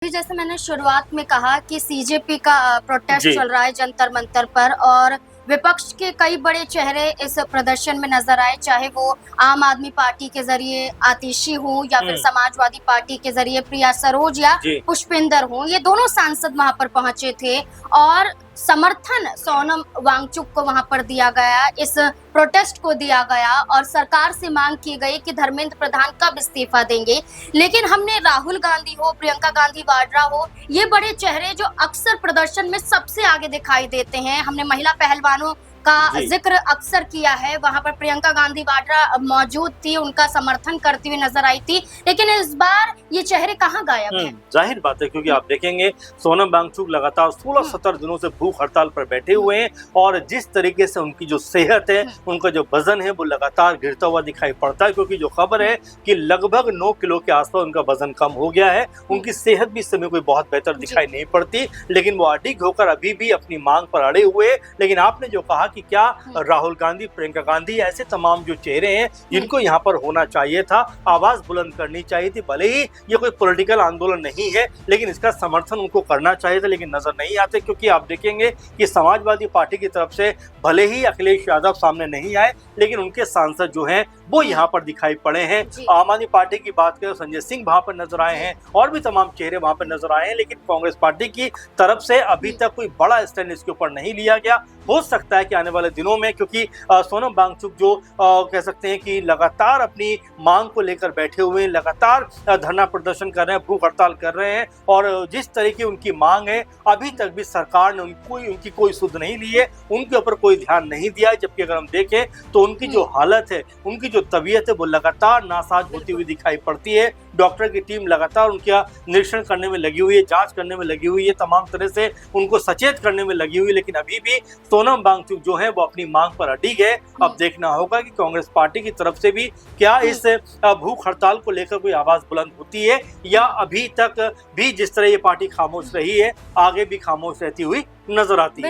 अभी जैसे मैंने शुरुआत में कहा कि सीजेपी का प्रोटेस्ट जी। चल रहा है जंतर मंतर पर, और विपक्ष के कई बड़े चेहरे इस प्रदर्शन में नजर आए, चाहे वो आम आदमी पार्टी के जरिए आतिशी हो या फिर समाजवादी पार्टी के जरिए प्रिया सरोज या जी। पुष्पिंदर हो। ये दोनों सांसद वहां पर पहुंचे थे और समर्थन सोनम वांगचुक को वहां पर दिया गया, इस प्रोटेस्ट को दिया गया और सरकार से मांग की गई कि धर्मेंद्र प्रधान कब इस्तीफा देंगे। लेकिन हमने राहुल गांधी हो, प्रियंका गांधी वाड्रा हो, ये बड़े चेहरे जो अक्सर प्रदर्शन में सबसे आगे दिखाई देते हैं। हमने महिला पहलवानों का जिक्र अक्सर किया है, वहां पर प्रियंका गांधी वाड्रा मौजूद थी, उनका समर्थन करती हुई नजर आई थी। लेकिन इस बार ये चेहरे कहाँ गायब हैं? जाहिर बात है, क्योंकि आप देखेंगे सोनम वांगचुक लगातार 16-17 दिनों से भूख हड़ताल पर बैठे हुए हैं और जिस तरीके से उनकी जो सेहत है, उनका जो वजन है वो लगातार गिरता हुआ दिखाई पड़ता है। क्योंकि जो खबर है कि लगभग 9 किलो के आसपास उनका वजन कम हो गया है। उनकी सेहत भी इस समय कोई बहुत बेहतर दिखाई नहीं पड़ती, लेकिन वो अडिग होकर अभी भी अपनी मांग पर अड़े हुए। लेकिन आपने जो कहा कि क्या राहुल गांधी, प्रियंका गांधी, ऐसे तमाम जो चेहरे हैं जिनको यहाँ पर होना चाहिए था, आवाज बुलंद करनी चाहिए थी। भले ही ये कोई पॉलिटिकल आंदोलन नहीं है, लेकिन इसका समर्थन उनको करना चाहिए था, लेकिन नजर नहीं आते। क्योंकि आप देखेंगे कि समाजवादी पार्टी की तरफ से भले ही अखिलेश यादव सामने नहीं आए, लेकिन उनके सांसद जो हैं वो यहाँ पर दिखाई पड़े हैं। आम आदमी पार्टी की बात करें, संजय सिंह वहां पर नजर आए हैं और भी तमाम चेहरे वहां पर नजर आए हैं। लेकिन कांग्रेस पार्टी की तरफ से अभी तक कोई बड़ा स्टैंड इसके ऊपर नहीं लिया गया। हो सकता है कि आने वाले दिनों में, क्योंकि सोनम वांगचुक जो कह सकते हैं कि लगातार अपनी मांग को लेकर बैठे हुए हैं, लगातार धरना प्रदर्शन कर रहे हैं, भूख हड़ताल कर रहे हैं, और जिस तरह की उनकी मांग है अभी तक भी सरकार ने उनकी कोई सुध नहीं ली है, उनके ऊपर कोई ध्यान नहीं दिया है। जबकि अगर हम देखें तो उनकी जो हालत है, उनकी जो तबीयत है, वो लगातार नासाज होती हुई दिखाई पड़ती है। डॉक्टर की टीम लगातार उनका निरीक्षण करने में लगी हुई है, जांच करने में लगी हुई है, तमाम तरह से उनको सचेत करने में लगी हुई है। लेकिन अभी भी सोनम वांगचुक जो है वो अपनी मांग पर अडिग है। अब देखना होगा कि कांग्रेस पार्टी की तरफ से भी क्या इस भूख हड़ताल को लेकर कोई आवाज बुलंद होती है, या अभी तक भी जिस तरह ये पार्टी खामोश रही है, आगे भी खामोश रहती हुई नजर आती है।